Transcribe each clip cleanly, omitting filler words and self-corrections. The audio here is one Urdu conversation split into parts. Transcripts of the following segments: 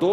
2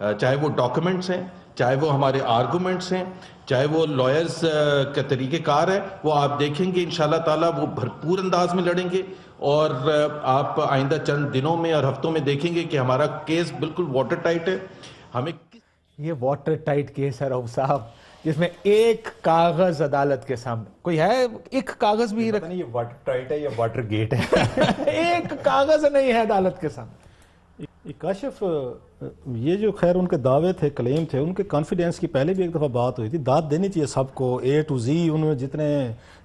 چاہے وہ ڈاکومنٹس ہیں، چاہے وہ ہمارے آرگومنٹس ہیں، چاہے وہ لائرز کا طریقہ کار ہے، وہ آپ دیکھیں گے انشاءاللہ تعالیٰ وہ بھرپور انداز میں لڑیں گے، اور آپ آئندہ چند دنوں میں اور ہفتوں میں دیکھیں گے کہ ہمارا کیس بالکل واٹر ٹائٹ ہے. ہمیں یہ واٹر ٹائٹ کیس ہے رؤف صاحب، جس میں ایک کاغذ عدالت کے سامنے کوئی ہے، ایک کاغذ بھی پتہ نہیں یہ واٹر ٹائٹ ہے یا واٹر گیٹ ہے. ایک کاغذ نہیں ہے عدالت کے سامنے. کاشف یہ جو خیر ان کے دعوے تھے، کلیم تھے، ان کے کانفیڈنس کی پہلے بھی ایک دفعہ بات ہوئی تھی. داد دینی چاہیے سب کو، اے ٹو زی ان میں جتنے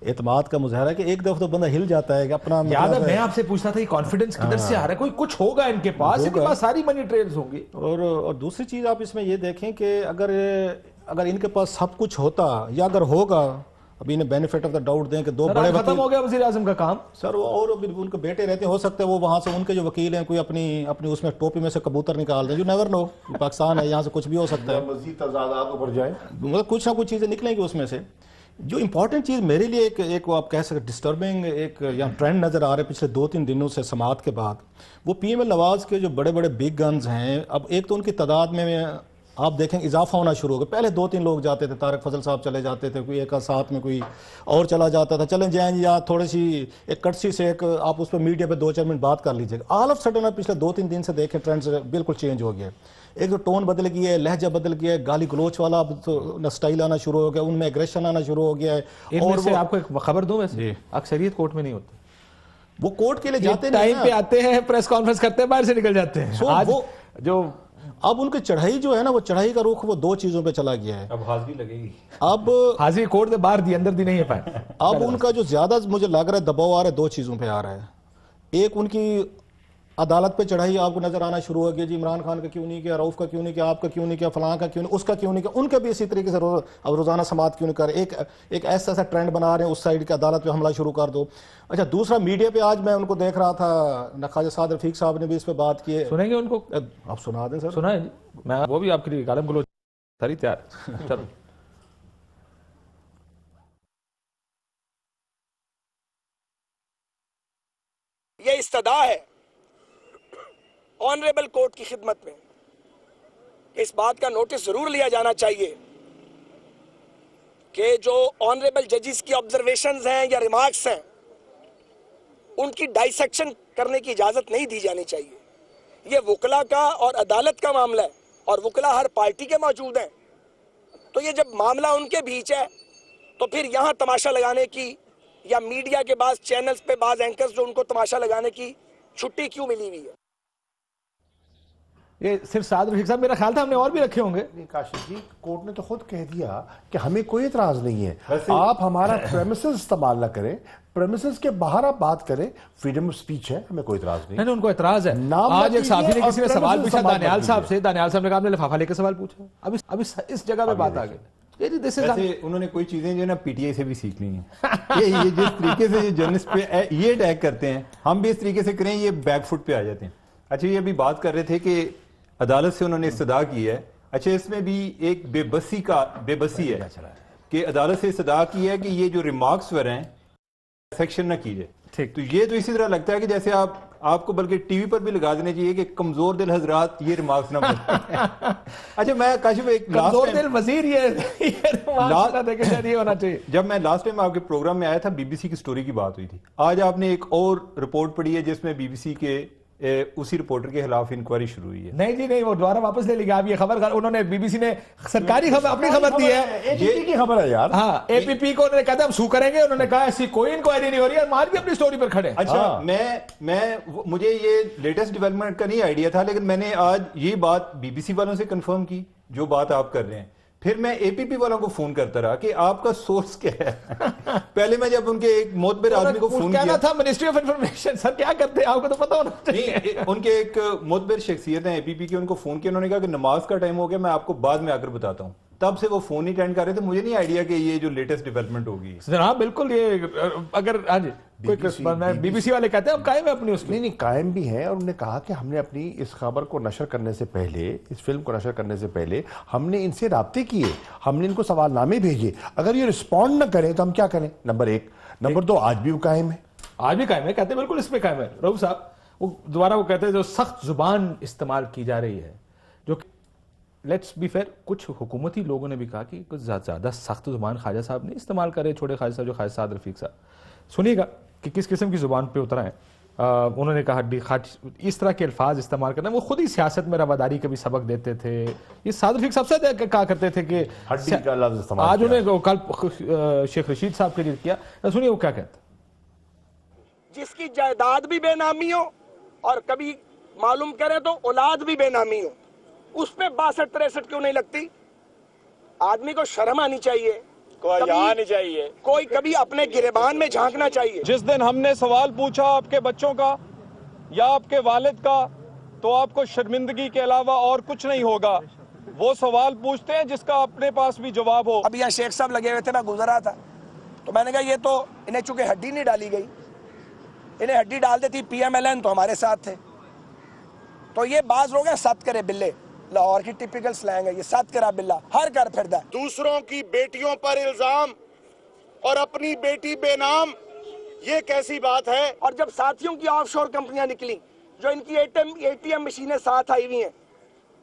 اعتماد کا مظاہرہ ہے کہ ایک دفعہ تو بندہ ہل جاتا ہے کہ اپنا. یاد ہے میں آپ سے پوچھتا تھا یہ کانفیڈنس کدھر سے آ رہا ہے؟ کوئی کچھ ہوگا ان کے پاس، ان کے پاس ساری منی ٹریلز ہوں گی. اور دوسری چیز آپ اس میں یہ دیکھیں کہ اگر ان کے پاس سب کچھ ہوتا یا اگر ہوگا، ابھی انہیں بینیفٹ آف دا ڈاؤٹ دیں کہ دو بڑے وکیل ختم ہو گیا وزیر اعظم کا کام سر، اور ان کے بیٹے رہتے ہو سکتے ہیں وہ وہاں سے ان کے جو وکیل ہیں کوئی اپنی اس میں ٹوپی میں سے کبوتر نکال دیں. یو نیور نو، پاکستان ہے، یہاں سے کچھ بھی ہو سکتا ہے، مزید تضادات اوپر جائیں، مطلب کچھ نہ کچھ چیزیں نکلیں گی اس میں سے. جو امپورٹنٹ چیز میرے لیے ایک وہ آپ کہہ سکتے ڈسٹربنگ ایک یہاں ٹرینڈ نظر آ رہے پچھلے 2-3 دنوں سے سماعت کے بعد، وہ پی ایم ایل نواز کے جو بڑے بڑے بگ گنز ہیں، اب ایک تو ان کی تعداد میں آپ دیکھیں اضافہ ہونا شروع ہو گیا. پہلے 2-3 لوگ جاتے تھے، طارق فضل صاحب چلے جاتے تھے، کوئی ایک ساتھ میں کوئی اور چلا جاتا تھا، چلیں جائیں یا تھوڑی سی ایک کٹسی سے ایک آپ اس پہ میڈیا پہ 2-4 منٹ بات کر لیجیے. آل آف سڈن پچھلے 2-3 دن سے دیکھیں ٹرینڈ بالکل چینج ہو گیا. ایک تو ٹون بدل گیا ہے، لہجہ بدل گیا ہے، گالی گلوچ والا اب تو سٹائل آنا شروع ہو گیا، ان میں ایگریشن آنا شروع ہو گیا ہے. اور سے آپ کو ایک خبر دوں ویسے اکثریت کورٹ میں نہیں ہوتی، وہ کورٹ کے لیے جاتے نہیں، ٹائم پہ آتے ہیں، پریس کانفرنس کرتے ہیں، باہر سے نکل جاتے ہیں. آج جو اب ان کی چڑھائی جو ہے نا، وہ چڑھائی کا رخ وہ 2 چیزوں پہ چلا گیا ہے. اب حاضری لگے گی، اب حاضری کورٹ سے باہر دی، اندر دی نہیں ہے پائے. اب ان کا جو زیادہ مجھے لگ رہا ہے دباؤ آ رہا ہے 2 چیزوں پہ آ رہا ہے. ایک ان کی عدالت پہ چڑھائی آپ کو نظر آنا شروع ہو گیا، جی عمران خان کا کیوں نہیں کیا، رؤف کا کیوں نہیں کیا، آپ کا کیوں نہیں کیا، فلاں کا کیوں نہیں، اس کا کیوں نہیں کیا. ان کے بھی اسی طریقے سے اب روزانہ سماعت کیوں نہیں کر رہے، ایک ایسا ٹرینڈ بنا رہے ہیں اس سائیڈ کی عدالت پہ حملہ شروع کر دو. اچھا دوسرا میڈیا پہ آج میں ان کو دیکھ رہا تھا، خواجہ سعد رفیق صاحب نے بھی اس پہ بات کی ہے. سنیں گے ان کو؟ آپ سنا دیں سر. سنا ہے جی، میں وہ بھی آپ کے لیے کالم گلوچ ساری تیار. چلو یہ استدعا ہے آنریبل کورٹ کی خدمت میں، اس بات کا نوٹس ضرور لیا جانا چاہیے کہ جو آنریبل ججز کی آبزرویشنز ہیں یا ریمارکس ہیں، ان کی ڈائسیکشن کرنے کی اجازت نہیں دی جانی چاہیے. یہ وکلا کا اور عدالت کا معاملہ ہے، اور وکلا ہر پارٹی کے موجود ہیں، تو یہ جب معاملہ ان کے بیچ ہے تو پھر یہاں تماشا لگانے کی، یا میڈیا کے بعض چینلز پہ بعض اینکرز جو ان کو تماشا لگانے کی چھٹی کیوں ملی ہوئی ہے؟ یہ صرف سعد رفیق صاحب، میرا خیال تھا ہم نے اور بھی رکھے ہوں گے. کاشف جی کورٹ نے تو خود کہہ دیا کہ ہمیں کوئی اعتراض نہیں ہے، آپ ہمارا پریمیسز استعمال نہ کریں، پریمیسز کے باہر آپ بات کریں، فریڈم آف سپیچ ہے، ہمیں کوئی اعتراض نہیں. نہیں ان کو اعتراض ہے. آج ایک صحافی نے کسی نے سوال پوچھا دانیال صاحب سے، دانیال صاحب نے کہا آپ نے لفافہ لے کے سوال پوچھا. اب اس جگہ پہ بات آ گئی. ویسے انہوں نے کوئی چیزیں جو نا پی ٹی آئی سے بھی سیکھ لی ہیں. یہ جس طریقے سے جرنلسٹ پہ یہ اٹیک کرتے ہیں، ہم بھی اس طریقے سے کریں، یہ بیک فٹ پہ آ جاتے ہیں. اچھا یہ ابھی بات کر رہے تھے کہ عدالت سے انہوں نے استدعا کی ہے. اچھا اس میں بھی ایک بے بسی ہے کہ عدالت سے استدعا کی ہے کہ یہ جو ریمارکس ور ہیں سیکشن نہ کیجئے. تو یہ تو اسی طرح لگتا ہے کہ جیسے آپ کو بلکہ ٹی وی پر بھی لگا دینا چاہیے کہ کمزور دل حضرات یہ ریمارکس نہ پڑھیں. اچھا میں کاشف ایک کمزور دل وزیر یہ ہونا چاہیے. جب میں لاسٹ ٹائم آپ کے پروگرام میں آیا تھا بی بی سی کی سٹوری کی بات ہوئی تھی. آج آپ نے ایک اور رپورٹ پڑھی ہے جس میں بی بی سی کے اسی رپورٹر کے خلاف انکوائری شروع ہوئی ہے. نہیں جی نہیں، وہ دوبارہ واپس لے لے گا. اب یہ خبر انہوں نے بی بی سی نے سرکاری خبر اپنی خبر دی ہے، اے پی پی کی خبر ہے یار. ہاں اے پی پی کو انہوں نے کہا تھا ہم سو کریں گے، انہوں نے کہا ایسی کوئی انکوائری نہیں ہو رہی ہے، مان بھی اپنی سٹوری پر کھڑے. اچھا مجھے یہ لیٹسٹ ڈیولپمنٹ کا نہیں آئیڈیا تھا، لیکن میں نے آج یہ بات بی بی سی والوں سے کنفرم کی جو بات آپ کر رہے ہیں. پھر میں اے پی پی والوں کو فون کرتا رہا کہ آپ کا سورس کیا ہے. پہلے میں جب ان کے ایک معتبر آدمی کو فون کیا تھا منسٹری آف انفارمیشن، سر کیا کرتے ہیں آپ کو تو پتا ہونا چاہیے. ان کے ایک معتبر شخصیت ہیں اے پی پی کی، ان کو فون کیا، انہوں نے کہا کہ نماز کا ٹائم ہو گیا، میں آپ کو بعد میں آ کر بتاتا ہوں. تب سے وہ فون نہیں اٹینڈ کر رہے تھے. مجھے نہیں آئیڈیا کہ یہ جو لیٹسٹ ڈیولپمنٹ ہوگی. جناب بالکل یہ اگر ہاں جی بی بی سی والے کہتے ہیں ہم قائم ہیں اپنی اس کی. نہیں قائم بھی ہیں، اور انہوں نے کہا کہ ہم نے اپنی اس خبر کو نشر کرنے سے پہلے، اس فلم کو نشر کرنے سے پہلے ہم نے ان سے رابطے کیے، ہم نے ان کو سوال نامے بھیجے. اگر یہ رسپونڈ نہ کریں تو ہم کیا کریں؟ نمبر 1. نمبر 2 آج بھی وہ قائم ہے. آج بھی قائم ہے، کہتے ہیں بالکل اس پہ قائم ہے. رؤف صاحب وہ دوبارہ وہ کہتے ہیں جو سخت زبان استعمال کی جا رہی ہے، جو لیٹس بی فیئر کچھ حکومتی لوگوں نے بھی کہا کہ کچھ زیادہ سخت زبان خواجہ صاحب نہیں استعمال کرے، چھوٹے خواجہ صاحب جو خواجہ سعد رفیق صاحب، سنیے گا کہ کس قسم کی زبان پہ اترا ہے. انہوں نے کہا اس طرح کے الفاظ استعمال کرنا، وہ خود ہی سیاست میں رواداری کا بھی سبق دیتے تھے. یہ سعد رفیق صاحب سے کہا کرتے تھے کہ ہڈی کا لفظ استعمال آج انہیں کل شیخ رشید صاحب کے لیے کیا. سنیے وہ کیا کہتے ہیں. جس کی جائیداد بھی بے نامی ہو اور کبھی معلوم کرے تو اولاد بھی بے نامی ہو، اس پہ 62-63 کیوں نہیں لگتی؟ آدمی کو شرم آنی چاہیے، کوئی حیا نہیں چاہیے، کوئی کبھی اپنے گریبان میں جھانکنا چاہیے. جس دن ہم نے سوال پوچھا آپ کے بچوں کا یا آپ کے والد کا تو آپ کو شرمندگی کے علاوہ اور کچھ نہیں ہوگا. وہ سوال پوچھتے ہیں جس کا اپنے پاس بھی جواب ہو. اب یہاں شیخ صاحب لگے ہوئے تھے، میں گزرا تھا تو میں نے کہا یہ تو انہیں چونکہ ہڈی نہیں ڈالی گئی، انہیں ہڈی ڈال دیتی پی ایم ایل این تو ہمارے ساتھ تھے. تو یہ بعض لوگ ہیں ست کرے بلے، لاہور کی ٹپیکل سلینگ ہے یہ، ست کرا بلا، ہر گھر پھردا ہے. دوسروں کی بیٹیوں پر الزام اور اپنی بیٹی بے نام، یہ کیسی بات ہے؟ اور جب ساتھیوں کی آف شور کمپنیاں نکلی جو ان کی اے ٹی ایم مشینیں ساتھ آئی ہوئی ہیں،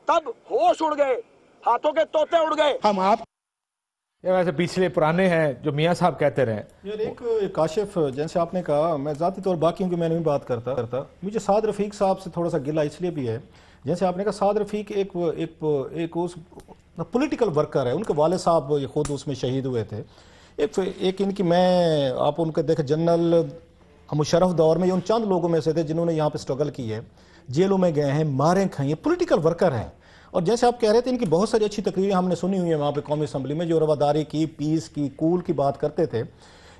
تب ہوش اڑ گئے، ہاتھوں کے طوطے اڑ گئے. ہم آپ یہ ویسے پچھلے پرانے ہیں جو میاں صاحب کہتے رہے. یار ایک کاشف جیسے آپ نے کہا، میں ذاتی طور باقیوں کی میں نے بھی بات کرتا مجھے سعد رفیق صاحب سے تھوڑا سا گلہ اس لیے بھی ہے، جیسے آپ نے کہا سعد رفیق ایک پولیٹیکل ورکر ہے. ان کے والد صاحب خود اس میں شہید ہوئے تھے. ایک ان کی میں آپ ان کے دیکھیں جنرل مشرف دور میں یہ ان چند لوگوں میں سے تھے جنہوں نے یہاں پہ سٹرگل کی ہے، جیلوں میں گئے ہیں، ماریں کھائی ہیں، پولیٹیکل ورکر ہیں. اور جیسے آپ کہہ رہے تھے ان کی بہت ساری اچھی تقریریں ہم نے سنی ہوئی ہیں وہاں پہ قومی اسمبلی میں، جو رواداری کی، پیس کی، کول کی بات کرتے تھے.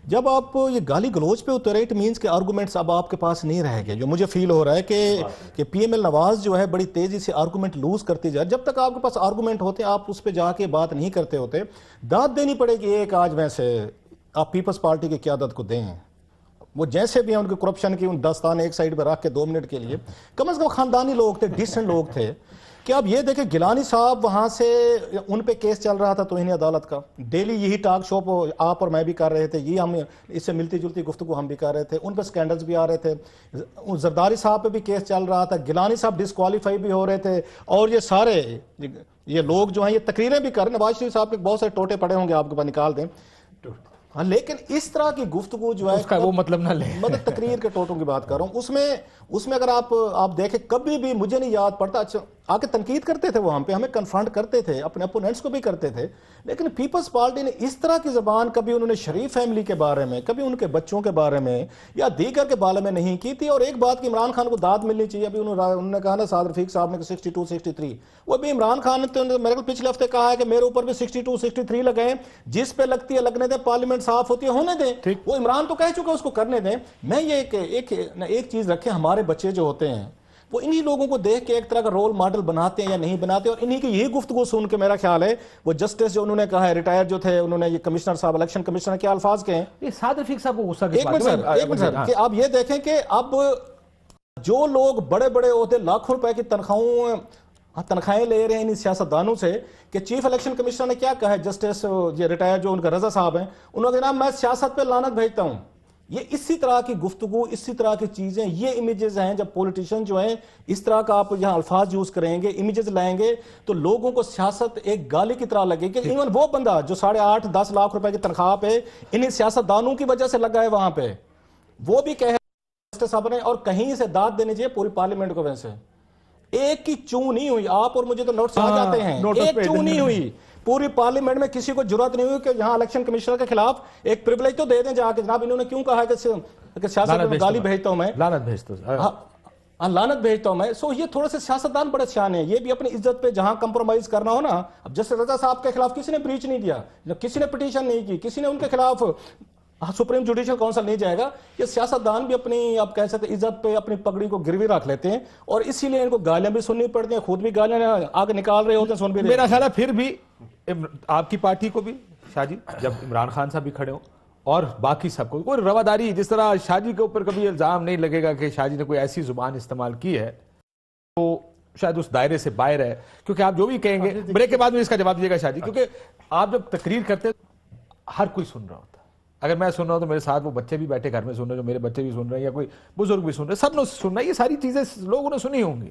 جب آپ یہ گالی گلوچ پہ اترے اٹ مینس کے آرگومنٹس اب آپ کے پاس نہیں رہ گئے. جو مجھے فیل ہو رہا ہے کہ پی ایم ایل نواز جو ہے بڑی تیزی سے آرگومنٹ لوز کرتی جائے. جب تک آپ کے پاس آرگومنٹ ہوتے آپ اس پہ جا کے بات نہیں کرتے ہوتے. داد دینی پڑے گی ایک آج ویسے آپ پیپلز پارٹی کی قیادت کو دیں، وہ جیسے بھی ہیں ان کے کرپشن کی ان دستان ایک سائڈ پہ رکھ کے 2 منٹ کے لیے کم از کم خاندانی لوگ تھے، ڈیسنٹ لوگ تھے. کہ اب یہ دیکھیں گیلانی صاحب وہاں سے ان پہ کیس چل رہا تھا توہین عدالت کا، ڈیلی یہی ٹاک شو آپ اور میں بھی کر رہے تھے، یہ ہم اس سے ملتی جلتی گفتگو ہم بھی کر رہے تھے. ان پہ سکینڈلز بھی آ رہے تھے، زرداری صاحب پہ بھی کیس چل رہا تھا، گیلانی صاحب ڈسکوالیفائی بھی ہو رہے تھے. اور یہ سارے یہ لوگ جو ہیں یہ تقریریں بھی کر رہے ہیں. نواز شریف صاحب کے بہت سارے ٹوٹے پڑے ہوں گے آپ کے پاس نکال دیں. ہاں لیکن اس طرح کی گفتگو جو ہے اس کا وہ مطلب نہ لیں. مطلب تقریر کے ٹوٹوں کی بات کر رہا ہوں. اس میں اگر آپ دیکھیں کبھی بھی مجھے نہیں یاد پڑتا. اچھا آ کے تنقید کرتے تھے وہ ہم پہ، ہمیں کنفرنٹ کرتے تھے، اپنے اپوننٹس کو بھی کرتے تھے، لیکن پیپلز پارٹی نے اس طرح کی زبان کبھی انہوں نے شریف فیملی کے بارے میں، کبھی ان کے بچوں کے بارے میں یا دیگر کے بارے میں نہیں کی تھی. اور ایک بات کہ عمران خان کو داد ملنی چاہیے. ابھی انہوں نے کہا نا سعد رفیق صاحب نے 62 63، وہ بھی عمران خان نے میرے کو پچھلے ہفتے کہا ہے کہ میرے اوپر بھی 62 63 لگے ہیں. جس پہ لگتی ہے لگنے دیں، پارلیمنٹ صاف ہوتی ہے ہونے دیں. وہ عمران تو کہہ چکا اس کو کرنے دیں. میں یہ ایک چیز رکھیں، ہمارے بچے جو ہوتے ہیں وہ انہی لوگوں کو دیکھ کے ایک طرح کا رول ماڈل بناتے ہیں یا نہیں بناتے. اور انہی کی یہی گفتگو سن کے میرا خیال ہے وہ جسٹس جو انہوں نے کہا ہے ریٹائر جو تھے، انہوں نے یہ کمشنر صاحب الیکشن کمشنر کے الفاظ کہیں. یہ سعد رفیق صاحب کو غصہ ایک منٹ سر کہ آپ یہ دیکھیں کہ اب جو لوگ بڑے بڑے عہدے لاکھوں روپے کی تنخواہیں لے رہے ہیں ان سیاستدانوں سے، کہ چیف الیکشن کمشنر نے کیا کہا ہے جسٹس یہ ریٹائر جو ان کا رضا صاحب ہیں، انہوں نے کہا میں سیاست پہ لعنت بھیجتا ہوں. یہ اسی طرح کی گفتگو، اسی طرح کی چیزیں، یہ امیجز ہیں. جب پولیٹیشن جو ہیں اس طرح کا آپ یہاں الفاظ یوز کریں گے، امیجز لائیں گے، تو لوگوں کو سیاست ایک گالی کی طرح لگے. کہ ایون وہ بندہ جو 8.5 10 لاکھ روپے کی تنخواہ پہ انہیں سیاستدانوں کی وجہ سے لگا ہے وہاں پہ، وہ بھی کہے جسٹس صاحب نے، اور کہیں سے داد دینی چاہیے پوری پارلیمنٹ کو. ویسے ایک کی چوں نہیں ہوئی، آپ اور مجھے تو نوٹس آ جاتے ہیں، ایک چوں نہیں ہوئی پوری پارلیمنٹ میں. کسی کو جرات نہیں ہوئی کہ یہاں الیکشن کمشنر کے خلاف ایک پریویلیج تو دے دیں جا کے، جناب انہوں نے کیوں کہا ہے کہ سیاست میں گالی بھیجتا ہوں میں، لعنت بھیجتا ہوں، لعنت بھیجتا ہوں میں. سو یہ تھوڑے سے سیاستدان بڑے شان ہیں، یہ بھی اپنی عزت پہ جہاں کمپرومائز کرنا ہو نا. اب جسٹس رضا صاحب کے خلاف کسی نے بریچ نہیں دیا، کسی نے پٹیشن نہیں کی، کسی نے ان کے خلاف سپریم جوڈیشل کونسل نہیں جائے گا. یہ سیاستدان بھی اپنی آپ کہہ سکتے عزت پہ اپنی پگڑی کو گروی رکھ لیتے ہیں، اور اسی لیے ان کو گالیاں بھی سننی پڑتی ہیں، خود بھی گالیاں آگے نکال رہے ہوتے ہیں، سن بھی رہے. میرا خیال ہے پھر بھی آپ کی پارٹی کو بھی شاہ جی، جب عمران خان صاحب بھی کھڑے ہوں اور باقی سب کو کوئی رواداری، جس طرح شاہ جی کے اوپر کبھی الزام نہیں لگے گا کہ شاہ جی نے کوئی ایسی زبان استعمال کی ہے تو شاید اس دائرے سے باہر ہے. کیونکہ آپ جو بھی کہیں گے بریک کے بعد میں اس کا جواب دیجیے گا شاہ جی، کیونکہ آپ جب تقریر کرتے ہر کوئی سن رہا ہوتا ہے. اگر میں سن رہا ہوں تو میرے ساتھ وہ بچے بھی بیٹھے گھر میں سن رہے ہیں، جو میرے بچے بھی سن رہے ہیں، یا کوئی بزرگ بھی سن رہے ہیں، سب نے سن رہا ہے. یہ ساری چیزیں لوگوں نے سنی ہوں گی.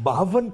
52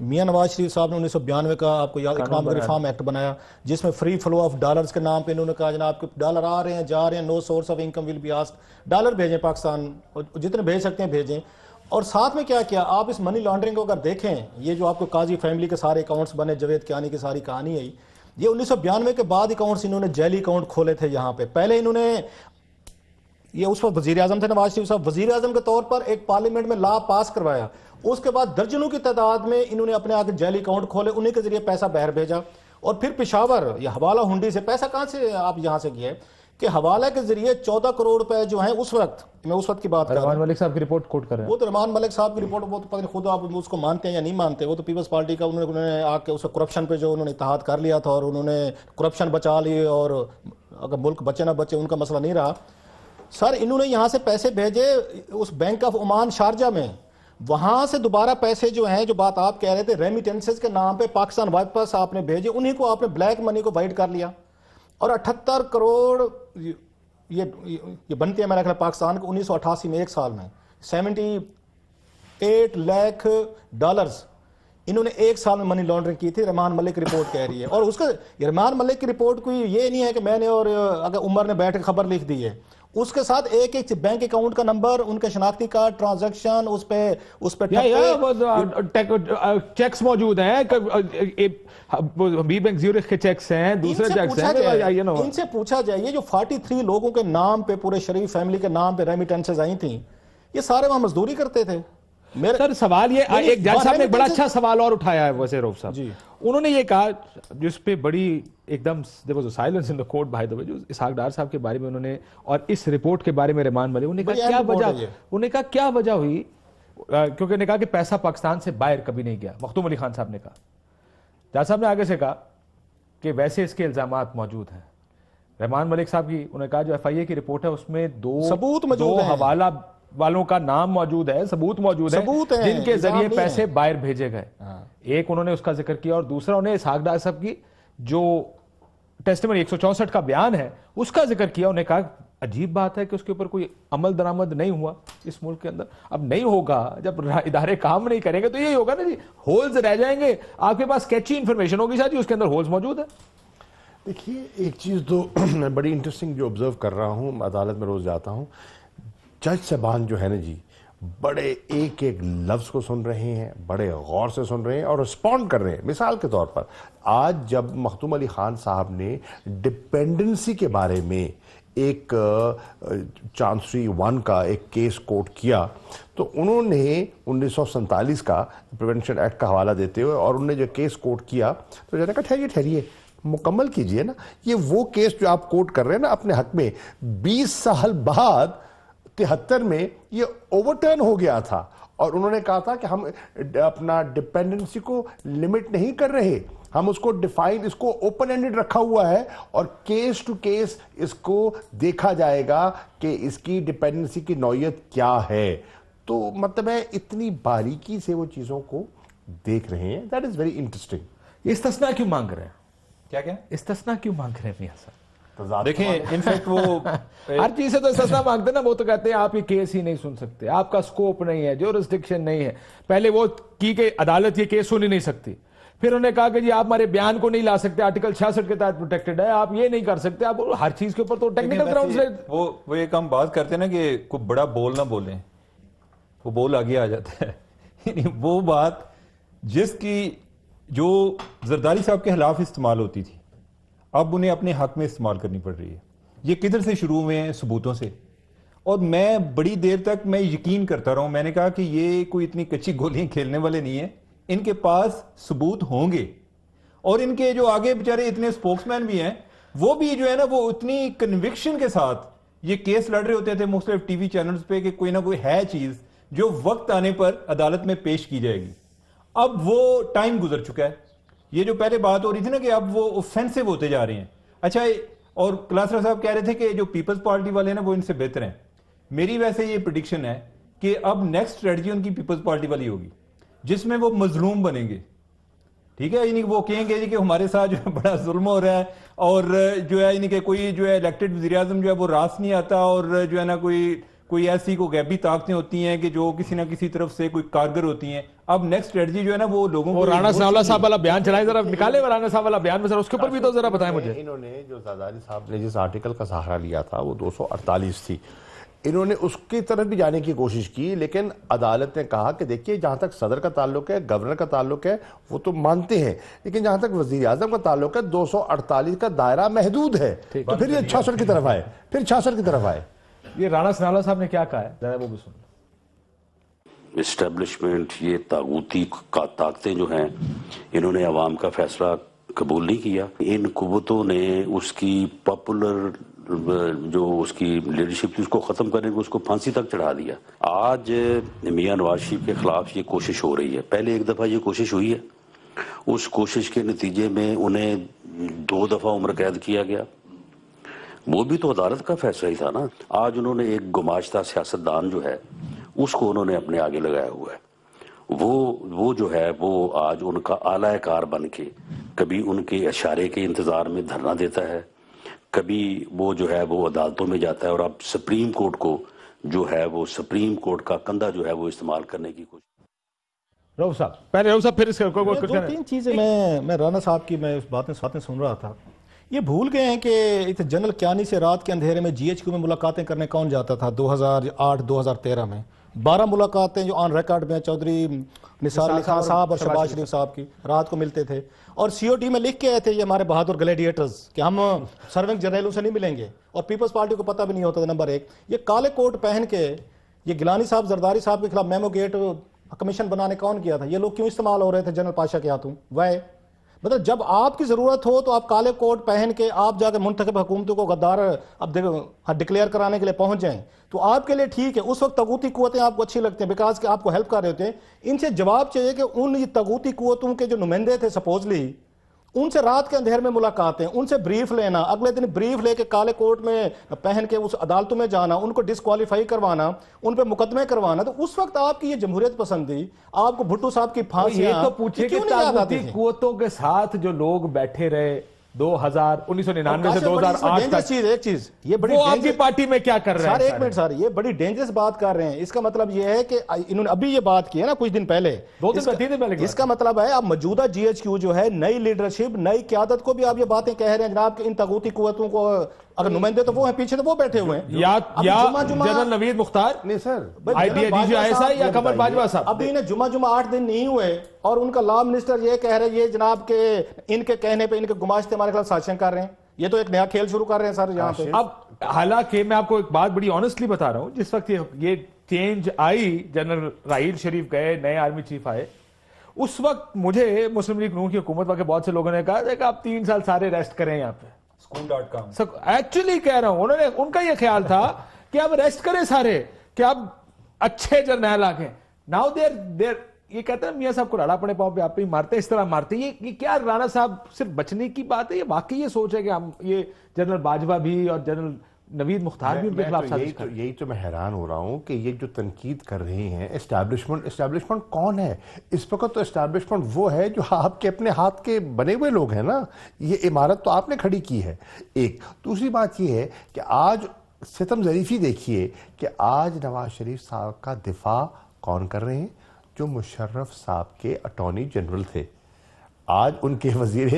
میاں نواز شریف صاحب نے 1992 کا آپ کو یاد اکنامک ریفارم ایکٹ بنایا جس میں فری فلو آف ڈالرز کے نام پہ انہوں نے کہا جناب کہ ڈالر آ رہے ہیں جا رہے ہیں, no source of income will be asked, dollar بھیجیں پاکستان, جتنے بھیج سکتے ہیں بھیجیں. اور ساتھ میں کیا کیا آپ اس منی لانڈرنگ کو اگر دیکھیں, یہ جو آپ کو قاضی فیملی کے سارے اکاؤنٹس بنے, جاوید کیانی کی ساری کہانی ہے, یہ 1992 کے بعد اکاؤنٹس انہوں نے جیلی اکاؤنٹ کھولے تھے یہاں پہ. پہلے انہوں نے, یہ اس وقت وزیر اعظم تھے نواز شریف صاحب, وزیر اعظم کے طور پر ایک پارلیمنٹ میں لا پاس کروایا, اس کے بعد درجنوں کی تعداد میں انہوں نے اپنے آگے جیلی اکاؤنٹ کھولے, انہیں کے ذریعے پیسہ باہر بھیجا. اور پھر پشاور یا حوالہ ہنڈی سے پیسہ کہاں سے آپ یہاں سے کیے کہ حوالہ کے ذریعے 14 کروڑ روپے جو ہیں اس وقت, میں اس وقت کی بات کر رہا ہوں, رحمان ملک صاحب کی رپورٹ کوٹ کر رہے ہیں, وہ تو رحمان ملک صاحب کی رپورٹ, وہ تو پتہ نہیں خود آپ اس کو مانتے ہیں یا نہیں مانتے, وہ تو پیپلز پارٹی کا انہوں نے آ کے اس کرپشن پہ جو انہوں نے اتحاد کر لیا تھا اور انہوں نے کرپشن بچا لی, اور اگر ملک بچے نہ بچے ان کا مسئلہ نہیں رہا. سر انہوں نے یہاں سے پیسے بھیجے اس بینک آف عمان شارجہ میں, وہاں سے دوبارہ پیسے جو ہیں, جو بات آپ کہہ رہے تھے ریمیٹنسز کے نام پہ پاکستان واپس آپ نے بھیجے, انہیں کو آپ نے بلیک منی کو وائٹ کر لیا. اور 78 کروڑ یہ بنتی ہے میرا خیال پاکستان کو 1988 میں ایک سال میں 78 لاکھ ڈالرز انہوں نے ایک سال میں منی لانڈرنگ کی تھی, رحمان ملک کی رپورٹ کہہ رہی ہے. اور اس کا رحمان ملک کی رپورٹ کوئی یہ نہیں ہے کہ میں نے اور اگر عمر نے بیٹھ کے خبر لکھ دی ہے, اس کے ساتھ ایک ایک بینک اکاؤنٹ کا نمبر, ان کے شناختی کارڈ, ٹرانزیکشن, اس پہ چیکس موجود ہیں, بی بینک زیورخ کے چیکس ہیں, دوسرے چیکس ہیں. ان سے پوچھا جائے یہ جو 43 لوگوں کے نام پہ, پورے شریف فیملی کے نام پہ ریمیٹنسز آئی تھیں, یہ سارے وہاں مزدوری کرتے تھے. سر سوال یہ, ایک جج صاحب نے بڑا اچھا سوال اور اٹھایا ہے ویسے روف صاحب, انہوں نے یہ کہا جس پہ بڑی ایک دم there was a silence in the court by the way, جو اسحاق ڈار صاحب کے بارے میں انہوں نے, اور اس رپورٹ کے بارے میں رحمان ملک, انہوں نے کہا کیا وجہ ہوئی, کیونکہ انہوں نے کہا کہ پیسہ پاکستان سے باہر کبھی نہیں گیا. مختوم علی خان صاحب نے کہا, جج صاحب نے آگے سے کہا کہ ویسے اس کے الزامات موجود ہیں. رحمان ملک صاحب کی انہوں نے کہا جو FIA کی رپورٹ ہے اس میں دو حوالہ والوں کا نام موجود ہے, ثبوت موجود ہے جن کے ذریعے پیسے باہر بھیجے گئے. ایک انہوں نے اس کا ذکر کیا, اور دوسرا انہوں نے اسحاق ڈار صاحب کی جو ٹیسٹیمنی 164 کا بیان ہے اس کا ذکر کیا. انہوں نے کہا عجیب بات ہے کہ اس کے اوپر کوئی عمل درآمد نہیں ہوا اس ملک کے اندر. اب نہیں ہوگا, جب ادارے کام نہیں کریں گے تو یہی ہوگا نا جی, ہولز رہ جائیں گے. آپ کے پاس کیچی انفارمیشن ہوگی شاید جی, اس کے اندر ہولز موجود ہیں. دیکھیے ایک چیز تو میں بڑی انٹرسٹنگ جو آبزرو کر رہا ہوں, عدالت میں روز جاتا ہوں, جج صاحبان جو ہے نا جی, بڑے ایک ایک لفظ کو سن رہے ہیں, بڑے غور سے سن رہے ہیں اور رسپونڈ کر رہے ہیں. مثال کے طور پر آج جب مختوم علی خان صاحب نے ڈپینڈنسی کے بارے میں ایک چانسری 1 کا ایک کیس کوٹ کیا, تو انہوں نے 1947 کا پریونشن ایکٹ کا حوالہ دیتے ہوئے, اور انہوں نے جو کیس کوٹ کیا تو جو نے کہا ٹھہریے مکمل کیجئے نا, یہ وہ کیس جو آپ کوٹ کر رہے ہیں نا اپنے حق میں, 20 سال بعد 73 میں یہ اوور ٹرن ہو گیا تھا, اور انہوں نے کہا تھا کہ ہم اپنا ڈیپینڈنسی کو لمٹ نہیں کر رہے, ہم اس کو ڈیفائن, اس کو اوپن اینڈڈ رکھا ہوا ہے, اور کیس ٹو کیس اس کو دیکھا جائے گا کہ اس کی ڈیپینڈنسی کی نوعیت کیا ہے. تو مطلب ہے اتنی باریکی سے وہ چیزوں کو دیکھ رہے ہیں. That is very interesting. یہ استثناء کیوں مانگ رہے ہیں, کیا استثناء کیوں مانگ رہے ہیں میاں صاحب؟ دیکھیں انفیکٹ وہ ہر چیز سے تو استثناء مانگتے ہیں نا, وہ تو کہتے ہیں آپ یہ کیس ہی نہیں سن سکتے, آپ کا سکوپ نہیں ہے, جورسڈکشن نہیں ہے. پہلے وہ کی کہ عدالت یہ کیس سن ہی نہیں سکتی, پھر انہوں نے کہا کہ جی آپ ہمارے بیان کو نہیں لا سکتے, آرٹیکل 66 کے تحت پروٹیکٹڈ ہے, آپ یہ نہیں کر سکتے, آپ ہر چیز کے اوپر تو ٹیکنیکل گراؤنڈ سے وہ ایک ہم بات کرتے ہیں نا کہ کوئی بڑا بول نہ بولیں, وہ بول آگے آ جاتا ہے. یعنی وہ بات جس کی جو زرداری صاحب کے خلاف استعمال ہوتی تھی, اب انہیں اپنے حق میں استعمال کرنی پڑ رہی ہے. یہ کدھر سے شروع ہوئے ہیں؟ ثبوتوں سے. اور میں بڑی دیر تک میں یقین کرتا رہا ہوں, میں نے کہا کہ یہ کوئی اتنی کچی گولیاں کھیلنے والے نہیں ہیں, ان کے پاس ثبوت ہوں گے. اور ان کے جو آگے بیچارے اتنے سپوکس مین بھی ہیں, وہ بھی جو ہے نا وہ اتنی کنوکشن کے ساتھ یہ کیس لڑ رہے ہوتے تھے مختلف ٹی وی چینلز پہ کہ کوئی نہ کوئی ہے چیز جو وقت آنے پر عدالت میں پیش کی جائے گی. اب وہ ٹائم گزر چکا ہے. یہ جو پہلے بات ہو رہی تھی نا کہ اب وہ اوفینسو ہوتے جا رہے ہیں. اچھا, اور کلاسرا صاحب کہہ رہے تھے کہ جو پیپلز پارٹی والے ہیں نا وہ ان سے بہتر ہیں. میری ویسے یہ پریڈکشن ہے کہ اب نیکسٹ اسٹریٹجی ان کی پیپلز پارٹی والی ہوگی, جس میں وہ مظلوم بنیں گے. ٹھیک ہے, یعنی وہ کہیں گے کہ ہمارے ساتھ جو ہے بڑا ظلم ہو رہا ہے, اور جو ہے یعنی کہ کوئی جو ہے الیکٹڈ وزیر اعظم جو ہے وہ راست نہیں آتا, اور جو ہے نا کوئی کوئی ایسی کو غیبی طاقتیں ہوتی ہیں کہ جو کسی نہ کسی طرف سے کوئی کارگر ہوتی ہیں. اب نیکسٹ اسٹریٹجی جو ہے نا وہ لوگوں کو رانا ثناء اللہ صاحب والا بیان چلائیں ذرا, نکالے رانا صاحب والا بیان میں ذرا اس کے اوپر بھی تو ذرا بتائیں مجھے. انہوں نے جو زرداری صاحب نے جس آرٹیکل کا سہارا لیا تھا وہ 248 تھی, انہوں نے اس کی طرف بھی جانے کی کوشش کی, لیکن عدالت نے کہا کہ دیکھیے جہاں تک صدر کا تعلق ہے, گورنر کا تعلق ہے, وہ تو مانتے ہیں, لیکن جہاں تک وزیر اعظم کا تعلق ہے 248 کا دائرہ محدود ہے, تو پھر یہ 66 کی طرف آئے, پھر 66 کی طرف آئے. یہ رانا ثناء اللہ صاحب نے کیا کہا ہے ذرا وہ بھی سن. اسٹیبلشمنٹ, یہ طاغوتی طاقتیں جو ہیں, انہوں نے عوام کا فیصلہ قبول نہیں کیا. ان قوتوں نے اس کی پاپولر جو اس کی لیڈرشپ تھی اس کو ختم کرنے کو اس کو پھانسی تک چڑھا دیا. آج میاں نواز شریف کے خلاف یہ کوشش ہو رہی ہے. پہلے ایک دفعہ یہ کوشش ہوئی ہے, اس کوشش کے نتیجے میں انہیں 2 دفعہ عمر قید کیا گیا, وہ بھی تو عدالت کا فیصلہ ہی تھا نا. آج انہوں نے ایک گماشتہ سیاستدان جو ہے اس کو انہوں نے اپنے آگے لگایا ہوا ہے. وہ جو ہے وہ آج ان کا اعلی کار بن کے کبھی ان کے اشارے کے انتظار میں دھرنا دیتا ہے, کبھی وہ جو ہے وہ عدالتوں میں جاتا ہے, اور اب سپریم کورٹ کو جو ہے وہ سپریم کورٹ کا کندھا جو ہے وہ استعمال کرنے کی کوشش. رؤوف صاحب پہلے, رؤوف صاحب پھر اس کو 2-3 چیزیں میں رانا صاحب کی میں اس باتیں سن رہا تھا. یہ بھول گئے ہیں کہ جنرل کیانی سے رات کے اندھیرے میں جی ایچ کیو میں ملاقاتیں کرنے کون جاتا تھا 2008-2013 میں. 12 ملاقاتیں جو آن ریکارڈ میں چودھری نثار علی خان صاحب اور شہباز شریف صاحب کی رات کو ملتے تھے, اور سی او ٹی میں لکھ کے آئے تھے یہ ہمارے بہادر گلیڈیٹرز کہ ہم سرونگ جرنیلوں سے نہیں ملیں گے, اور پیپلز پارٹی کو پتہ بھی نہیں ہوتا تھا. نمبر 1, یہ کالے کوٹ پہن کے یہ گیلانی صاحب زرداری صاحب کے خلاف میمو گیٹ کمیشن بنانے کون کیا تھا؟ یہ لوگ کیوں استعمال ہو رہے تھے جنرل پاشا کے ہاتھوں؟ مطلب جب آپ کی ضرورت ہو تو آپ کالے کوٹ پہن کے آپ جا کے منتخب حکومتوں کو غدار اب ڈکلیئر کرانے کے لیے پہنچ جائیں تو آپ کے لیے ٹھیک ہے. اس وقت طاغوتی قوتیں آپ کو اچھی لگتی ہیں بیکاز کہ آپ کو ہیلپ کر رہے ہوتے ہیں. ان سے جواب چاہیے کہ ان طاغوتی قوتوں کے جو نمائندے تھے سپوزلی, ان سے رات کے اندھیر میں ملاقاتیں, ان سے بریف لینا, اگلے دن بریف لے کے کالے کوٹ میں پہن کے اس عدالتوں میں جانا, ان کو ڈسکوالیفائی کروانا, ان پہ مقدمے کروانا. تو اس وقت آپ کی یہ جمہوریت پسندی, آپ کو بھٹو صاحب کی پھانسیاں, یہ تو پوچھے کہ طاغوتی قوتوں کے ساتھ جو لوگ بیٹھے رہے 1999 سے 2008 تک, ایک چیز یہ بڑی وہ آپ کی پارٹی میں کیا کر رہے ہیں؟ ایک منٹ سر, یہ بڑی ڈینجرس بات کر رہے ہیں. اس کا مطلب یہ ہے کہ انہوں نے ابھی یہ بات کی ہے نا کچھ دن پہلے, 2-3 دن پہلے, اس کا مطلب ہے آپ موجودہ جی ایچ کیو جو ہے نئی لیڈرشپ نئی قیادت کو بھی آپ یہ باتیں کہہ رہے ہیں جناب کہ ان طاغوتی قوتوں کو اگر نمائندے تو وہ ہیں, پیچھے تو وہ بیٹھے ہوئے ہیں. یا جنرل نوید مختار نہیں سر, D G I S I یا قمر باجوہ صاحب, ابھی انہیں جمعہ 8 دن نہیں ہوئے اور ان کا لا منسٹر یہ کہہ رہے یہ جناب کہ ان کے کہنے پہ ان کے گماشتے ہمارے خلاف سازشیں کر رہے ہیں. یہ تو ایک نیا کھیل شروع کر رہے ہیں سر یہاں پہ. اب حالانکہ میں آپ کو ایک بات بڑی آنیسٹلی بتا رہا ہوں, جس وقت یہ چینج آئی, جنرل راحیل شریف گئے, نئے آرمی چیف آئے, اس وقت مجھے مسلم لیگ نون کی حکومت واقع بہت سے لوگوں نے کہا کہ آپ 3 سال سارے ریسٹ کریں یہاں پہ. ایکچولی کہہ رہا ہوں, ان کا یہ خیال تھا کہ اب ریسٹ کریں سارے, کہ اب اچھے جرنیل آگئے. ناؤ دیر یہ کہتے ہیں میاں صاحب کو راڑا پڑے پاؤں پہ آپ پہ مارتے, اس طرح مارتے. یہ کیا رانا صاحب صرف بچنے کی بات ہے, یہ واقعی یہ سوچ ہے کہ ہم یہ جنرل باجوہ بھی اور جنرل نوید مختار بھی ان کے خلاف سازش کر رہے ہیں؟ یہی تو میں حیران ہو رہا ہوں کہ یہ جو تنقید کر رہے ہیں اسٹیبلشمنٹ کون ہے اس وقت؟ تو اسٹیبلشمنٹ وہ ہے جو آپ کے اپنے ہاتھ کے بنے ہوئے لوگ ہیں نا. یہ عمارت تو آپ نے کھڑی کی ہے. ایک دوسری بات یہ ہے کہ آج ستم ظریفی دیکھیے کہ آج نواز شریف صاحب کا دفاع کون کر رہے ہیں؟ جو مشرف صاحب کے اٹارنی جنرل تھے. آج ان کے وزیر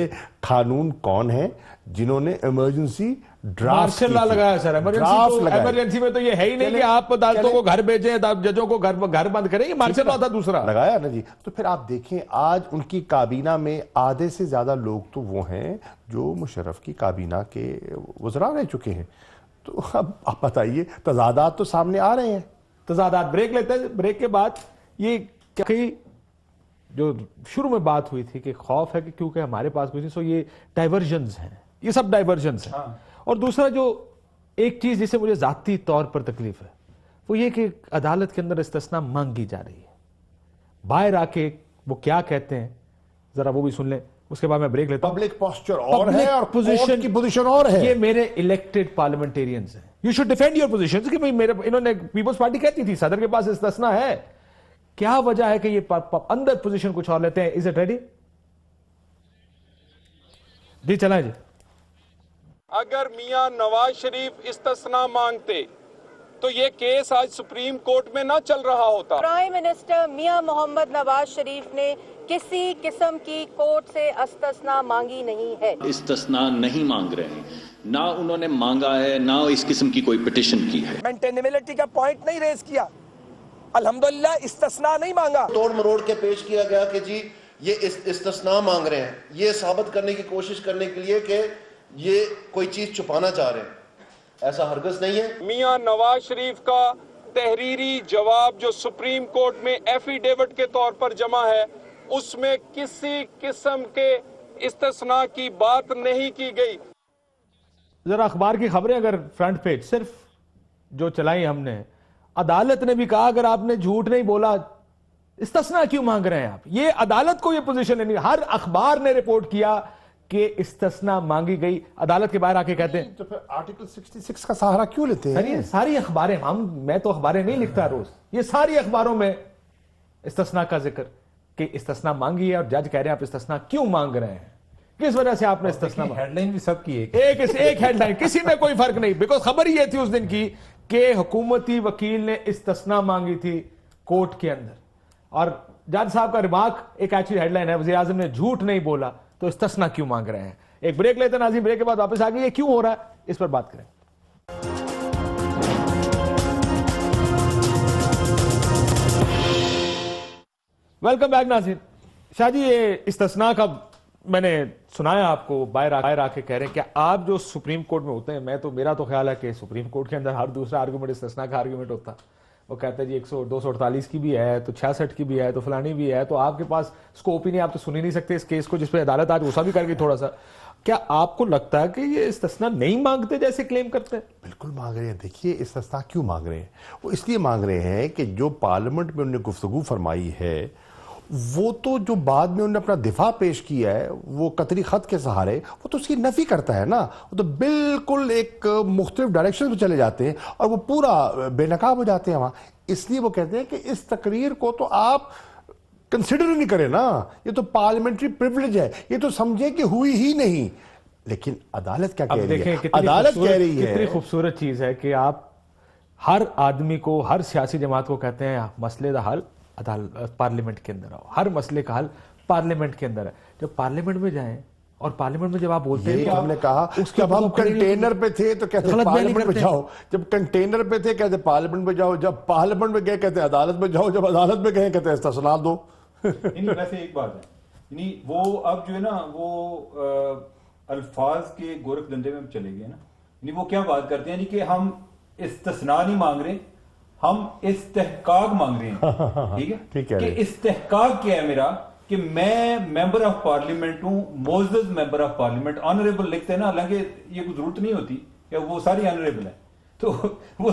قانون کون ہیں جنہوں نے ایمرجنسی مارشل لا لگایا سر. ایمرجنسی میں تو یہ ہے ہی نہیں کہ آپ عدالتوں کو گھر بھیجیں, ججوں کو گھر بند کریں. یہ مارشل لا تھا دوسرا لگایا نا جی. تو پھر آپ دیکھیں آج ان کی کابینہ میں آدھے سے زیادہ لوگ تو وہ ہیں جو مشرف کی کابینہ کے وزراء رہ چکے ہیں. تو اب آپ بتائیے, تضادات تو سامنے آ رہے ہیں. تضادات. بریک لیتے ہیں, بریک کے بعد یہ کہ جو شروع میں بات ہوئی تھی کہ خوف ہے کہ کیونکہ ہمارے پاس کچھ نہیں, سو یہ ڈائیورژنز ہیں, یہ سب ڈائیورژنز ہیں. اور دوسرا جو ایک چیز جسے مجھے ذاتی طور پر تکلیف ہے وہ یہ کہ عدالت کے اندر استثناء مانگی جا رہی ہے. باہر آ کے وہ کیا کہتے ہیں ذرا وہ بھی سن لیں, اس کے بعد میں بریک لیتا ہوں. پبلک پوسچر اور ہے اور پوزیشن کی پوزیشن اور ہے. یہ میرے الیکٹڈ پارلیمنٹیرینز ہیں. You should defend your position. کہ انہوں نے پیپلز پارٹی کہتی تھی صدر کے پاس استثناء ہے, کیا وجہ ہے کہ یہ اندر پوزیشن کچھ اور لیتے ہیں؟ Is it ready? جی چلائیں جی. اگر میاں نواز شریف استثناء مانگتے تو یہ کیس آج سپریم کورٹ میں نہ چل رہا ہوتا۔ پرائم منسٹر میاں محمد نواز شریف نے کسی قسم کی کورٹ سے استثناء مانگی نہیں ہے۔ استثناء نہیں مانگ رہے ہیں، نہ انہوں نے مانگا ہے، نہ اس قسم کی کوئی پٹیشن کی ہے۔ مینٹینیبلٹی کا پوائنٹ نہیں ریز کیا، الحمدللہ استثناء نہیں مانگا۔ توڑ مروڑ کے پیش کیا گیا کہ جی یہ استثناء مانگ رہے ہیں، یہ ثابت کرنے کی کوشش کرنے کے لیے کہ یہ کوئی چیز چھپانا چاہ رہے ہیں، ایسا ہرگز نہیں ہے۔ میاں نواز شریف کا تحریری جواب جو سپریم کورٹ میں ایفیڈیوٹ کے طور پر جمع ہے، اس میں کسی قسم کے استثناء کی بات نہیں کی گئی۔ ذرا اخبار کی خبریں اگر فرنٹ پیج صرف جو چلائی ہم نے، عدالت نے بھی کہا اگر آپ نے جھوٹ نہیں بولا استثناء کیوں مانگ رہے ہیں آپ؟ یہ عدالت کو یہ پوزیشن نہیں، ہر اخبار نے رپورٹ کیا کہ استثناء مانگی گئی، عدالت کے باہر آ کے کہتے ہیں تو پھر آرٹیکل 66 کا سہارا کیوں لیتے ہیں؟ یہ ساری اخباریں، میں تو اخباریں نہیں لکھتا روز، یہ ساری اخباروں میں استثناء کا ذکر کہ استثناء مانگی ہے، اور جج کہہ رہے ہیں آپ استثناء کیوں مانگ رہے ہیں، کس وجہ سے آپ نے استثناء مانگا؟ ہیڈ لائن بھی سب کی ایک ہیڈ لائن، کسی میں کوئی فرق نہیں، بیکاز خبر یہ تھی اس دن کی کہ حکومتی وکیل نے استثناء مانگی تھی کورٹ کے اندر، اور جج صاحب کا ریمارک ایک ایکچولی ہیڈ لائن ہے، وزیر اعظم نے جھوٹ نہیں بولا تو استثناء کیوں مانگ رہے ہیں۔ ایک بریک لیتے ہیں ناظرین، بریک کے بعد واپس آ گئے، یہ کیوں ہو رہا ہے اس پر بات کریں۔ ویلکم بیک ناظرین۔ شاہ جی، یہ استثناء کا میں نے سنایا آپ کو، باہر آ کے کہہ رہے ہیں کہ آپ جو سپریم کورٹ میں ہوتے ہیں، میرا تو خیال ہے کہ سپریم کورٹ کے اندر ہر دوسرا آرگومنٹ استثناء کا آرگومنٹ ہوتا، وہ کہتا ہے جی 248 کی بھی ہے تو 66 کی بھی ہے تو فلانی بھی ہے، تو آپ کے پاس سکوپ ہی نہیں، آپ تو سن ہی نہیں سکتے اس کیس کو جس پہ عدالت آج غصہ بھی کر گئی تھوڑا سا۔ کیا آپ کو لگتا ہے کہ یہ استثناء نہیں مانگتے جیسے کلیم کرتے ہیں؟ بالکل مانگ رہے ہیں۔ دیکھیے استثناء کیوں مانگ رہے ہیں؟ وہ اس لیے مانگ رہے ہیں کہ جو پارلیمنٹ میں انہوں نے گفتگو فرمائی ہے، وہ تو جو بعد میں انہوں نے اپنا دفاع پیش کیا ہے وہ قطری خط کے سہارے، وہ تو اس کی نفی کرتا ہے نا، وہ تو بالکل ایک مختلف ڈائریکشن پہ چلے جاتے ہیں اور وہ پورا بے نقاب ہو جاتے ہیں وہاں۔ اس لیے وہ کہتے ہیں کہ اس تقریر کو تو آپ کنسیڈر ہی نہیں کریں نا، یہ تو پارلیمنٹری پریویلیج ہے، یہ تو سمجھیں کہ ہوئی ہی نہیں۔ لیکن عدالت کیا کہہ رہی ہے؟ عدالت کہہ رہی ہے، کتنی خوبصورت چیز ہے کہ آپ ہر آدمی کو، ہر سیاسی جماعت کو کہتے ہیں مسئلے کا حل پارلیمنٹ کے اندر آؤ، ہر مسئلے کا حل پارلیمنٹ کے اندر ہے۔ جب پارلیمنٹ میں جائیں اور پارلیمنٹ میں جب آپ بولتے ہیں، ہم نے کہا جب ہم کنٹینر پہ تھے تو کہتے ہیں پارلیمنٹ میں جاؤ، جب کنٹینر پہ تھے کہتے ہیں پارلیمنٹ میں جاؤ، جب پارلیمنٹ میں گئے کہتے ہیں عدالت میں جاؤ، جب عدالت میں گئے کہتے ہیں استثناء دو۔ ویسے ایک بات ہے، یعنی وہ اب جو ہے نا وہ الفاظ کے گورکھ دندے میں چلے گئے نا، یعنی وہ کیا بات کرتے ہیں کہ ہم استثناء نہیں مانگ رہے، ہم استحقاق مانگ رہے ہیں۔ ٹھیک ہے کہ استحقاق کیا ہے میرا، کہ میں ممبر آف پارلیمنٹ ہوں، معزز ممبر آف پارلیمنٹ، آنریبل لکھتے ہیں نا، حالانکہ یہ کوئی ضرورت نہیں ہوتی کہ وہ ساری آنریبل ہیں، تو وہ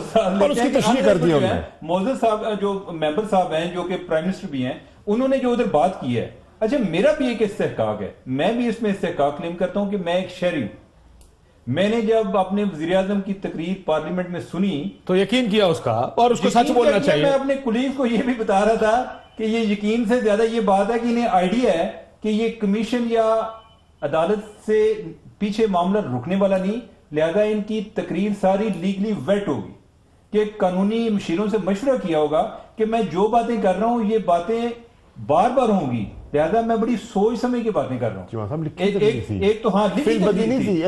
معزز صاحب جو ممبر صاحب ہیں جو کہ پرائم منسٹر بھی ہیں، انہوں نے جو ادھر بات کی ہے، اچھا میرا بھی ایک استحقاق ہے، میں بھی اس میں استحقاق کلیم کرتا ہوں کہ میں ایک شہری ہوں۔ میں نے جب اپنے وزیر اعظم کی تقریر پارلیمنٹ میں سنی تو یقین کیا اس کا، اور اس کو سچ بولنا چاہیے۔ میں اپنے کولیگ کو یہ بھی بتا رہا تھا کہ یہ یقین سے زیادہ یہ بات ہے کہ انہیں آئیڈیا ہے کہ یہ کمیشن یا عدالت سے پیچھے معاملہ رکنے والا نہیں، لہذا ان کی تقریر ساری لیگلی ویٹ ہوگی، کہ قانونی مشیروں سے مشورہ کیا ہوگا کہ میں جو باتیں کر رہا ہوں یہ باتیں بار بار ہوں گی، لہذا میں بڑی سوچ سمجھ کے باتیں کر رہا ہوں۔ ایک تو ہاں ایکسٹمپور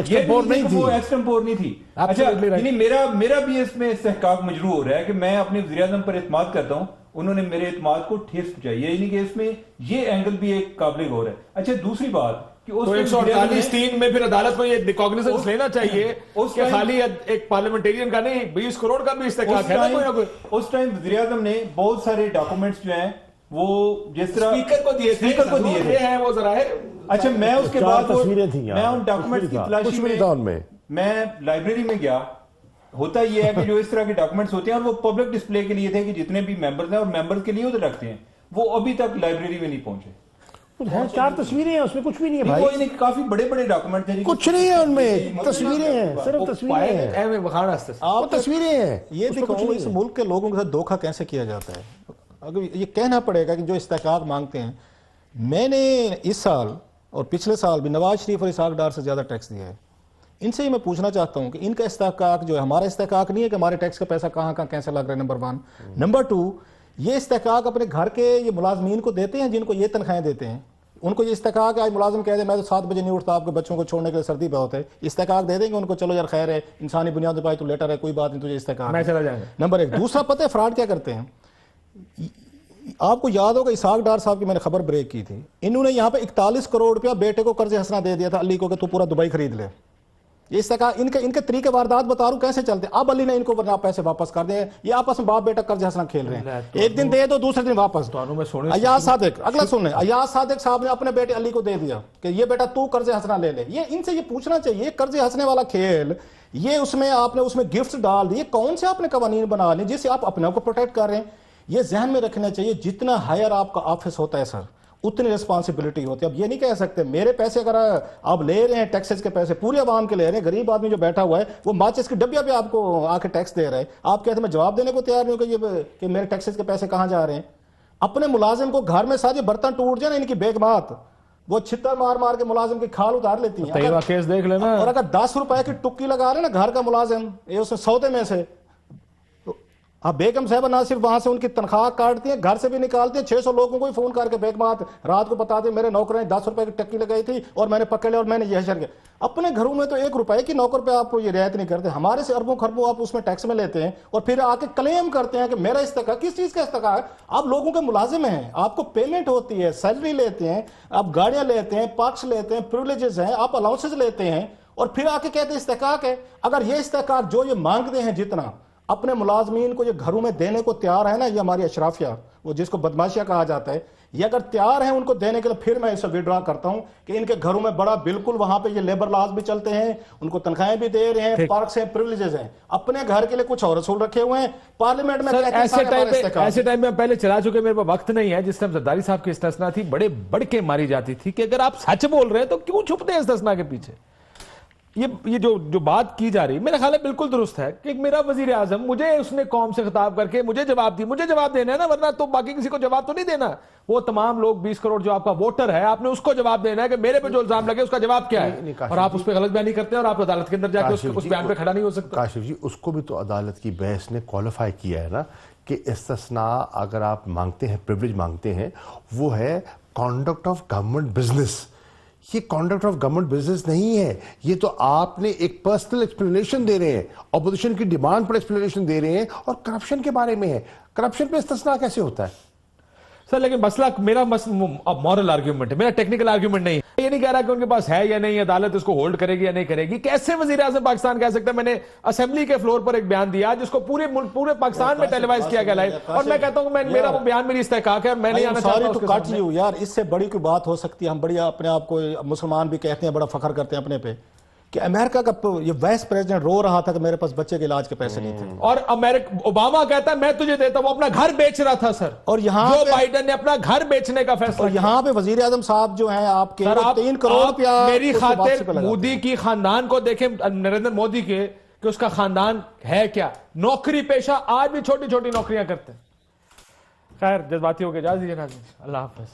نہیں تھی۔ اچھا یعنی میرا بھی اس میں استحقاق مجروح ہو رہا ہے کہ میں اپنے وزیر اعظم پر اعتماد کرتا ہوں، انہوں نے میرے اعتماد کو ٹھیس پہنچائی، یعنی کہ اس میں یہ اینگل بھی ایک قابل غور ہے۔ اچھا دوسری بات کہ 148(3) میں پھر عدالت کو یہ ریکگنیشن لینا چاہیے کہ خالی ایک پارلیمنٹیرین کا نہیں، 20 کروڑ کا بھی استحقاق ہے نا کوئی نہ کوئی۔ اس ٹائم وزیر اعظم نے بہت سارے ڈاکومنٹس جو ہیں وہ جس طرح اسپیکر کو دیے ہیں وہ ذرا ہے۔ اچھا میں اس کے بعد میں ان ڈاکومنٹس کی تلاشی میں لائبریری میں گیا، ہوتا یہ ہے کہ جو اس طرح کے ڈاکومنٹس ہوتے ہیں اور وہ پبلک ڈسپلے کے لیے تھے کہ جتنے بھی ممبرز ہیں اور ممبرز کے لیے ادھر رکھتے ہیں، وہ ابھی تک لائبریری میں نہیں پہنچے۔ 4 تصویریں ہیں اس میں، کچھ بھی نہیں ہے بھائی، کافی بڑے بڑے ڈاکومنٹ ہیں، کچھ نہیں ہے ان میں، تصویریں ہیں، صرف تصویریں ہیں، آپ تصویریں ہیں۔ یہ دیکھو اس ملک کے لوگوں کے ساتھ دھوکہ کیسے کیا جاتا ہے، اگر یہ کہنا پڑے گا کہ جو استحقاق مانگتے ہیں، میں نے اس سال اور پچھلے سال بھی نواز شریف اور اسحاق ڈار سے زیادہ ٹیکس دیا ہے، ان سے ہی میں پوچھنا چاہتا ہوں کہ ان کا استحقاق جو ہے، ہمارا استحقاق نہیں ہے کہ ہمارے ٹیکس کا پیسہ کہاں کہاں کیسے لگ رہا ہے، نمبر 1. نمبر 2، یہ استحقاق اپنے گھر کے یہ ملازمین کو دیتے ہیں جن کو یہ تنخواہیں دیتے ہیں؟ ان کو یہ استحقاق ہے، آج ملازم کہہ دے میں تو 7 بجے نہیں اٹھتا، آپ کے بچوں کو چھوڑنے کے لیے سردی بہت ہے، استحقاق دے دیں گے ان کو، چلو یار خیر ہے، انسانی بنیاد پہ تو لیٹر ہے، کوئی بات نہیں، تجھے استحقاق میں چلا جائیں گا. نمبر 1. دوسرا پتہ ہے فراڈ کیا کرتے ہیں؟ آپ کو یاد ہوگا اسحاق ڈار صاحب کی میں نے خبر بریک کی تھی، انہوں نے یہاں پہ 41 کروڑ روپیہ بیٹے کو قرض حسنہ دے دیا تھا علی کو کہ تو پورا دبئی خرید لے. یہ استحقاق ان کے طریقے واردات بتا رہا ہوں کیسے چلتے ہیں. اب علی نے ان کو پیسے واپس کر دیں، یہ آپس میں باپ بیٹا قرض حسنہ کھیل رہے ہیں، ایک دن دے دو دوسرے دن واپس. ایاز صادق، اگلا سنیں، ایاز صادق صاحب نے اپنے بیٹے علی کو دے دیا کہ یہ بیٹا تو قرض حسنہ لے لے. یہ ان سے یہ پوچھنا چاہیے قرض حسنے والا کھیل، یہ اس میں آپ نے اس میں گفٹس ڈال دیے، کون سے آپ نے قوانین بنا لیے جس سے آپ اپنے آپ کو پروٹیکٹ کر رہے ہیں؟ یہ ذہن میں رکھنا چاہیے جتنا ہائر آپ کا آفس ہوتا ہے سر اتنی ریسپانسبلٹی ہوتی ہے. اب یہ نہیں کہہ سکتے میرے پیسے اگر آپ لے رہے ہیں ٹیکسز کے پیسے پورے عوام کے لے رہے ہیں، غریب آدمی جو بیٹھا ہوا ہے وہ ماچس کی ڈبیا پہ آپ کو آ کے ٹیکس دے رہا ہے، آپ کہتے ہیں میں جواب دینے کو تیار نہیں ہوں کہ میرے ٹیکسز کے پیسے کہاں جا رہے ہیں. اپنے ملازم کو گھر میں سارے برتن ٹوٹ جائے نا ان کی بیگمات وہ چھتر مار مار کے ملازم کی کھال اتار لیتی ہیں. کیس دیکھ لینا. اور اگر 10 روپے کی ٹکی لگا رہے ہیں نا گھر کا ملازم یہ اس سودے میں سے، آپ بیگم صاحبہ نہ صرف وہاں سے ان کی تنخواہ کاٹتی ہیں، گھر سے بھی نکالتی ہیں. 600 لوگوں کو ہی فون کر کے بیگمات رات کو بتاتے ہیں میرے نوکر نے 10 روپے کی ٹکی لگائی تھی اور میں نے پکڑ لیا اور میں نے یہ حشر کیا. اپنے گھروں میں تو 1 روپے کی نوکر پہ آپ یہ رعایت نہیں کرتے، ہمارے سے اربوں خربوں آپ اس میں ٹیکس میں لیتے ہیں اور پھر آ کے کلیم کرتے ہیں کہ میرا استحقاق. کس چیز کا استحقاق ہے؟ آپ لوگوں کے ملازم ہیں، آپ کو پیمنٹ ہوتی ہے، سیلری لیتے ہیں، آپ گاڑیاں لیتے ہیں، پارکس لیتے ہیں، پریولیجز ہیں، آپ الاؤنسز لیتے ہیں اور پھر آ کے کہتے ہیں استحقاق ہے. اگر یہ استحقاق جو یہ مانگتے ہیں جتنا اپنے ملازمین کو یہ گھروں میں دینے کو تیار ہے نا، یہ ہماری اشرافیہ وہ جس کو بدماشیہ کہا جاتا ہے، یہ اگر تیار ہیں ان کو دینے کے لیے پھر میں اسے وڈرا کرتا ہوں کہ ان کے گھروں میں بڑا بالکل وہاں پہ یہ لیبر لاز بھی چلتے ہیں، ان کو تنخواہیں بھی دے رہے ہیں، پارکس ہیں، پریولیجز ہیں، اپنے گھر کے لیے کچھ اور اصول رکھے ہوئے ہیں. پارلیمنٹ میں ایسے ٹائم میں پہلے چلا چکے، میرے پاس وقت نہیں ہے. جس ٹائم زرداری صاحب کی استثنا تھی بڑے بڑھ کے ماری جاتی تھی کہ اگر آپ سچ بول رہے ہیں تو کیوں چھپتے ہیں استثنا کے پیچھے. یہ جو بات کی جا رہی میرے خیال ہے بالکل درست ہے کہ میرا وزیر اعظم مجھے اس نے قوم سے خطاب کر کے مجھے جواب دینا ہے نا، ورنہ تو باقی کسی کو جواب تو نہیں دینا. وہ تمام لوگ 20 کروڑ جو آپ کا ووٹر ہے آپ نے اس کو جواب دینا ہے کہ میرے پہ جو الزام لگے اس کا جواب کیا ہے، اور آپ اس پہ غلط بیانی کرتے ہیں اور آپ عدالت کے اندر جا کے اس بیان پہ کھڑا نہیں ہو سکتے. کاشف جی اس کو بھی تو عدالت کی بحث نے کوالیفائی کیا ہے نا کہ استثناء اگر آپ مانگتے ہیں، پریویلیج مانگتے ہیں، وہ ہے کانڈکٹ آف گورنمنٹ بزنس. یہ کانڈکٹ آف گورنمنٹ بزنس نہیں ہے، یہ تو آپ نے ایک پرسنل ایکسپلینیشن دے رہے ہیں، اپوزیشن کی ڈیمانڈ پر ایکسپلینیشن دے رہے ہیں اور کرپشن کے بارے میں ہے. کرپشن پہ استثناء کیسے ہوتا ہے سر؟ لیکن مسئلہ میرا مورل آرگیومنٹ ہے، میرا ٹیکنیکل آرگیومنٹ نہیں ہے. یہ نہیں کہہ رہا کہ ان کے پاس ہے یا نہیں، عدالت اس کو ہولڈ کرے گی یا نہیں کرے گی. کیسے وزیر اعظم پاکستان کہہ سکتا ہے؟ میں نے اسمبلی کے فلور پر ایک بیان دیا جس کو پورے پاکستان میں ٹیلی وائز کیا گیا لائیو، اور میں کہتا ہوں کہ میرا وہ بیان میری استحقاق ہے، میں نہیں آنا چاہتا اس کے سامنے. یار اس سے بڑی کوئی بات ہو سکتی ہے؟ ہم بڑی اپنے آپ کو مسلمان بھی کہتے ہیں، بڑا فخر کرتے ہیں اپنے پہ کہ امریکہ کا یہ وائس پریزیڈنٹ رو رہا تھا کہ میرے پاس بچے کے علاج کے پیسے نہیں تھے، اور اوباما کہتا ہے میں تجھے دیتا ہوں. وہ اپنا گھر بیچ رہا تھا سر، اور یہاں جو بائیڈن نے اپنا گھر بیچنے کا فیصلہ اور یہاں پہ وزیر اعظم صاحب جو ہیں آپ کے 3 کروڑ روپیہ میری خاطر مودی کی خاندان کو دیکھیں، نریندر مودی کے، کہ اس کا خاندان ہے کیا، نوکری پیشہ، آج بھی چھوٹی چھوٹی نوکریاں کرتے ہیں. خیر جذباتی ہو کے اجازت دیجیے ناظرین، اللہ حافظ.